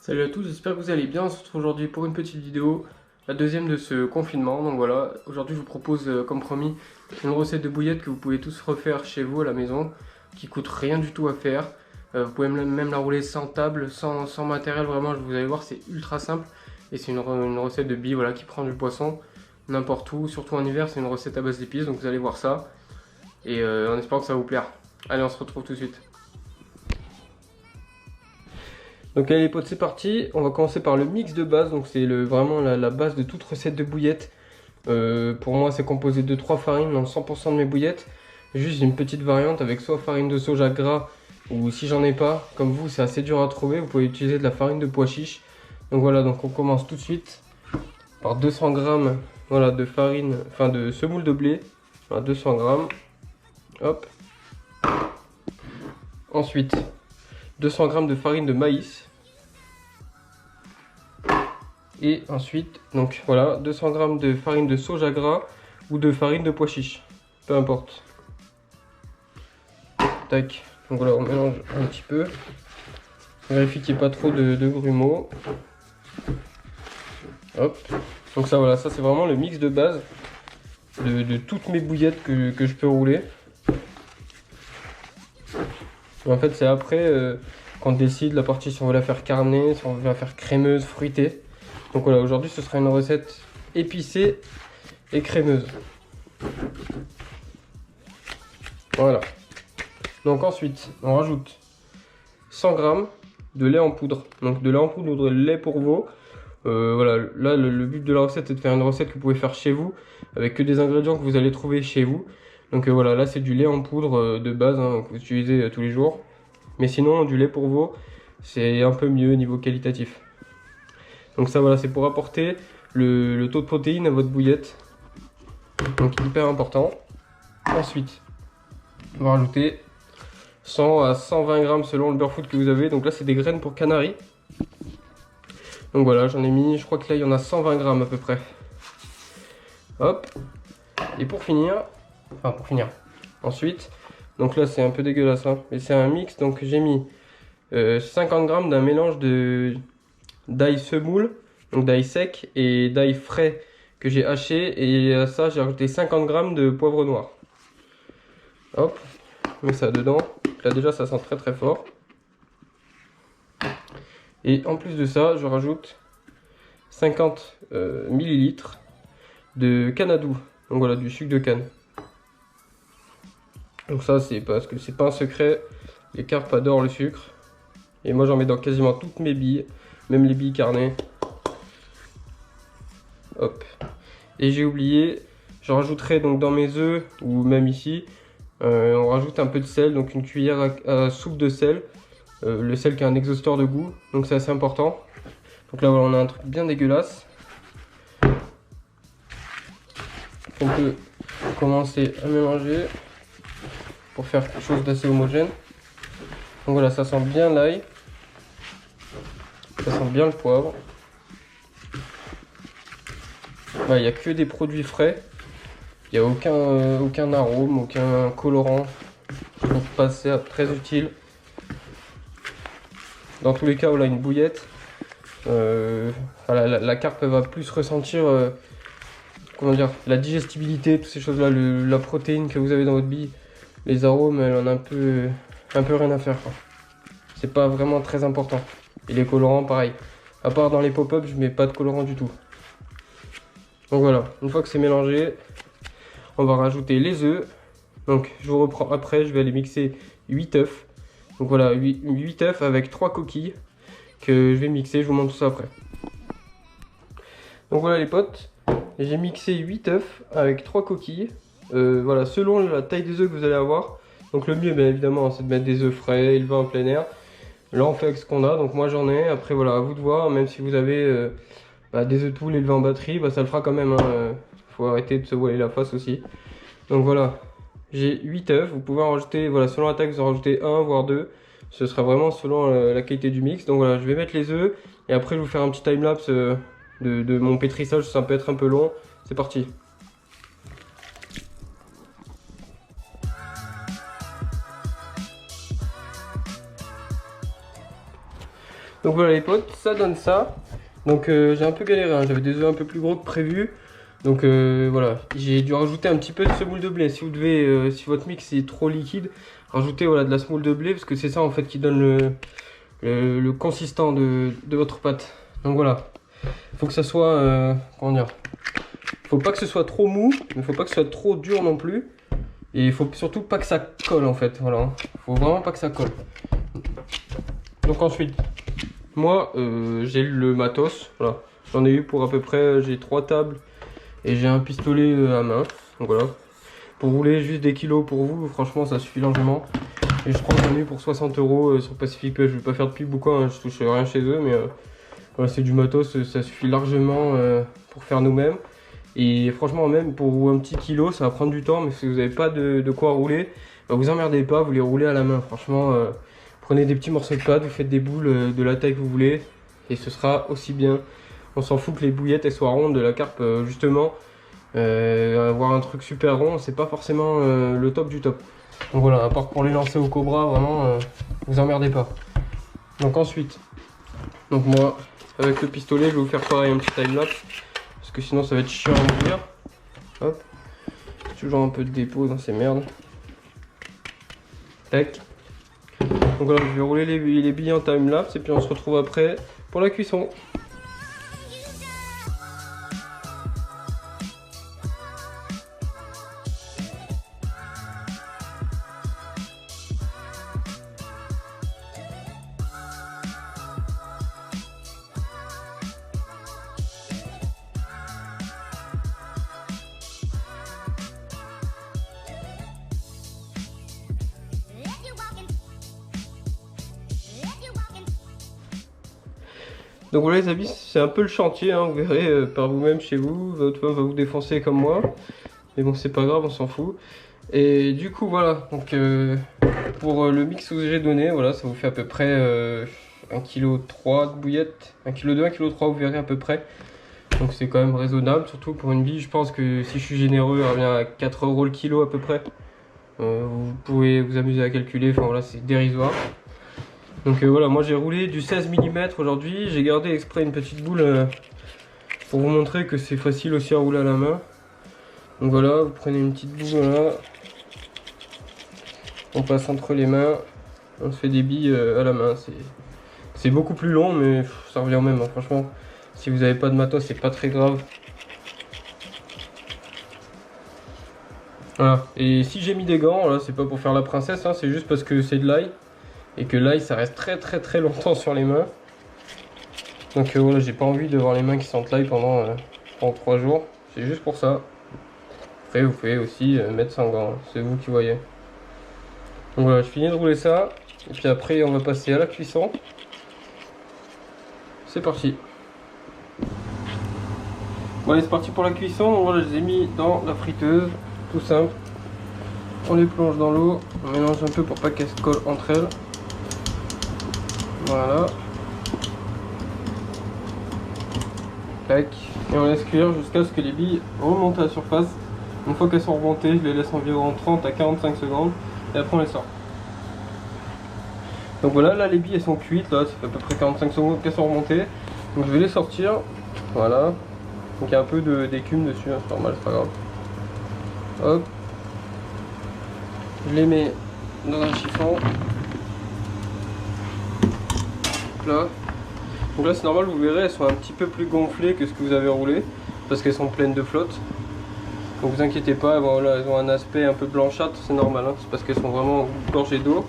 Salut à tous, j'espère que vous allez bien. On se retrouve aujourd'hui pour une petite vidéo, la deuxième de ce confinement. Donc voilà, aujourd'hui je vous propose, comme promis, une recette de bouillette que vous pouvez tous refaire chez vous à la maison, qui coûte rien du tout à faire. Vous pouvez même la rouler sans table, sans matériel, vraiment, vous allez voir, c'est ultra simple. Et c'est une recette de billes, voilà, qui prend du poisson n'importe où, surtout en hiver, c'est une recette à base d'épices, donc vous allez voir ça. Et en espérant que ça va vous plaire. Allez, on se retrouve tout de suite. Donc allez les potes, c'est parti. On va commencer par le mix de base. Donc c'est vraiment la base de toute recette de bouillette. Pour moi c'est composé de 3 farines dans 100% de mes bouillettes. Juste une petite variante avec soit farine de soja gras, ou si j'en ai pas, comme vous c'est assez dur à trouver, vous pouvez utiliser de la farine de pois chiche. Donc voilà, donc on commence tout de suite par 200 grammes voilà, de farine, enfin de semoule de blé. Voilà, 200 grammes. Hop. Ensuite 200 grammes de farine de maïs. Et ensuite, donc voilà, 200 grammes de farine de soja gras ou de farine de pois chiche, peu importe. Tac, donc voilà, on mélange un petit peu. Vérifie qu'il n'y ait pas trop de grumeaux. Hop, donc ça voilà, ça c'est vraiment le mix de base de toutes mes bouillettes que je peux rouler. Et en fait, c'est après qu'on décide la partie si on veut la faire carnée, si on veut la faire crémeuse, fruitée. Donc voilà, aujourd'hui ce sera une recette épicée et crémeuse. Voilà. Donc ensuite, on rajoute 100 grammes de lait en poudre. Donc de lait en poudre ou de lait pour veau. Voilà, là le but de la recette c'est de faire une recette que vous pouvez faire chez vous avec que des ingrédients que vous allez trouver chez vous. Donc voilà, là c'est du lait en poudre de base que vous utilisez tous les jours. Mais sinon du lait pour veau c'est un peu mieux niveau qualitatif. Donc ça voilà, c'est pour apporter le taux de protéines à votre bouillette. Donc hyper important. Ensuite, on va rajouter 100 à 120 grammes selon le beurre food que vous avez. Donc là c'est des graines pour canaries. Donc voilà, j'en ai mis, je crois que là il y en a 120 grammes à peu près. Hop. Et pour finir, ensuite, donc là c'est un peu dégueulasse, hein, mais c'est un mix. Donc j'ai mis 50 grammes d'un mélange d'ail semoule, donc d'ail sec et d'ail frais que j'ai haché. Et à ça j'ai rajouté 50 grammes de poivre noir. Hop, je mets ça dedans. Là déjà ça sent très très fort. Et en plus de ça, je rajoute 50 ml de canadou. Donc voilà, du sucre de canne. Donc ça, c'est parce que c'est pas un secret. Les carpes adorent le sucre. Et moi, j'en mets dans quasiment toutes mes billes, même les billes carnées. Hop. Et j'ai oublié, je rajouterai donc dans mes œufs, ou même ici, on rajoute un peu de sel, donc une cuillère à soupe de sel. Le sel qui a un exhausteur de goût, donc c'est assez important. Donc là voilà, on a un truc bien dégueulasse. On peut commencer à mélanger pour faire quelque chose d'assez homogène. Donc voilà, ça sent bien l'ail, ça sent bien le poivre. Il n'y a que des produits frais, il n'y a aucun arôme, aucun colorant. Je trouve pas ça très utile. Dans tous les cas, voilà, une bouillette, voilà, la carpe va plus ressentir comment dire, la digestibilité, toutes ces choses-là, la protéine que vous avez dans votre bille. Les arômes, elle en a un peu rien à faire. C'est pas vraiment très important. Et les colorants, pareil. À part dans les pop-up, je mets pas de colorant du tout. Donc voilà, une fois que c'est mélangé, on va rajouter les œufs. Donc je vous reprends après, je vais aller mixer 8 œufs. Donc voilà, 8 œufs avec 3 coquilles que je vais mixer, je vous montre tout ça après. Donc voilà les potes, j'ai mixé 8 œufs avec 3 coquilles. Voilà, selon la taille des œufs que vous allez avoir. Donc le mieux bien évidemment c'est de mettre des œufs frais, élevés en plein air. Là on fait avec ce qu'on a, donc moi j'en ai. Après voilà, à vous de voir, même si vous avez des œufs de poule élevés en batterie, ça le fera quand même. Faut arrêter de se voiler la face aussi. Donc voilà, j'ai 8 œufs, vous pouvez en rajouter, voilà, selon la taille vous en rajoutez 1 voire 2. Ce sera vraiment selon la qualité du mix. Donc voilà, je vais mettre les œufs et après je vais vous faire un petit timelapse de mon pétrissage, ça peut être un peu long. C'est parti. Donc voilà les potes, ça donne ça. Donc j'ai un peu galéré, hein. J'avais des œufs un peu plus gros que prévu. Donc voilà, j'ai dû rajouter un petit peu de semoule de blé. Si vous devez, si votre mix est trop liquide, rajoutez voilà, de la semoule de blé parce que c'est ça en fait qui donne le consistant de votre pâte. Donc voilà, il faut que ça soit, comment dire, faut pas que ce soit trop mou, mais faut pas que ce soit trop dur non plus. Et il faut surtout pas que ça colle en fait, voilà. Faut vraiment pas que ça colle. Donc ensuite, moi j'ai le matos, voilà. J'en ai eu pour à peu près, j'ai 3 tables et j'ai un pistolet à main. Donc voilà, pour rouler juste des kilos pour vous, franchement ça suffit largement. Et je crois que j'en ai eu pour 60 € sur Pacific Pêche. Je vais pas faire de pub ou quoi, hein, je touche rien chez eux, mais voilà, c'est du matos, ça suffit largement pour faire nous-mêmes. Et franchement, même pour un petit kilo, ça va prendre du temps, mais si vous n'avez pas de quoi rouler, bah vous emmerdez pas, vous les roulez à la main. Franchement, prenez des petits morceaux de pâte, vous faites des boules de la taille que vous voulez, et ce sera aussi bien. On s'en fout que les bouillettes elles soient rondes, de la carpe justement. Avoir un truc super rond, c'est pas forcément le top du top. Donc voilà, à part pour les lancer au cobra, vraiment, vous emmerdez pas. Donc ensuite, donc moi, avec le pistolet, je vais vous faire pareil, un petit timelapse. Parce que sinon ça va être chiant à mourir. Hop. Toujours un peu de dépôt dans ces merdes. Tac. Donc voilà, je vais rouler les billes en timelapse et puis on se retrouve après pour la cuisson. Donc voilà les amis, c'est un peu le chantier, hein, vous verrez par vous-même chez vous, votre femme va vous défoncer comme moi. Mais bon c'est pas grave, on s'en fout. Et du coup voilà, donc pour le mix que j'ai donné, voilà, ça vous fait à peu près 1,3 kg de bouillette. 1,2 kg, 1,3 kg vous verrez à peu près. Donc c'est quand même raisonnable, surtout pour une bille, je pense que si je suis généreux, elle revient à 4 € le kilo à peu près. Vous pouvez vous amuser à calculer, enfin voilà, c'est dérisoire. Donc voilà, moi j'ai roulé du 16 mm aujourd'hui, j'ai gardé exprès une petite boule pour vous montrer que c'est facile aussi à rouler à la main. Donc voilà, vous prenez une petite boule, voilà. On passe entre les mains, on se fait des billes à la main. C'est beaucoup plus long, mais ça revient au même, hein. Franchement, si vous n'avez pas de matos, c'est pas très grave. Voilà, et si j'ai mis des gants, là c'est pas pour faire la princesse, hein, c'est juste parce que c'est de l'ail. Et que l'ail ça reste très longtemps sur les mains. Donc voilà, j'ai pas envie de voir les mains qui sentent l'ail pendant 3 jours. C'est juste pour ça. Après vous pouvez aussi mettre sans gants, c'est vous qui voyez. Donc voilà, je finis de rouler ça. Et puis après on va passer à la cuisson. C'est parti. Bon allez, c'est parti pour la cuisson. Donc voilà, je les ai mis dans la friteuse. Tout simple. On les plonge dans l'eau. On mélange un peu pour pas qu'elles se collent entre elles. Voilà. Tac. Et on laisse cuire jusqu'à ce que les billes remontent à la surface. Une fois qu'elles sont remontées, je les laisse environ 30 à 45 secondes. Et après on les sort. Donc voilà, là les billes elles sont cuites. Là, ça fait à peu près 45 secondes qu'elles sont remontées. Donc je vais les sortir. Voilà. Donc il y a un peu d'écume dessus, hein, c'est normal, c'est pas grave. Hop. Je les mets dans un chiffon. Là. Donc là c'est normal, vous verrez, elles sont un petit peu plus gonflées que ce que vous avez roulé parce qu'elles sont pleines de flotte. Donc vous inquiétez pas, voilà, elles ont un aspect un peu blanchâtre, c'est normal, hein, c'est parce qu'elles sont vraiment gorgées d'eau.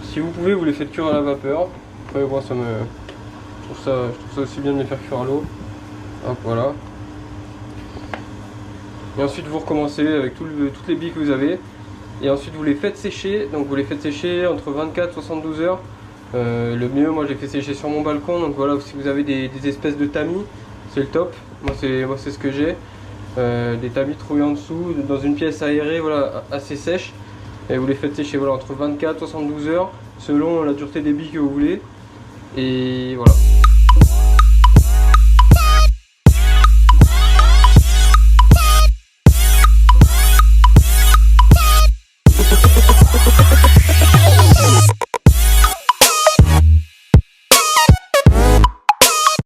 Si vous pouvez, vous les faites cuire à la vapeur. Après moi je trouve ça aussi bien de les faire cuire à l'eau. Hop, voilà. Et ensuite vous recommencez avec toutes les billes que vous avez. Et ensuite vous les faites sécher, donc vous les faites sécher entre 24 et 72 heures. Le mieux, moi j'ai fait sécher sur mon balcon, donc voilà, si vous avez des espèces de tamis, c'est le top. Moi c'est ce que j'ai, des tamis troués en dessous, dans une pièce aérée, voilà, assez sèche. Et vous les faites sécher voilà, entre 24 et 72 heures, selon la dureté des billes que vous voulez. Et voilà.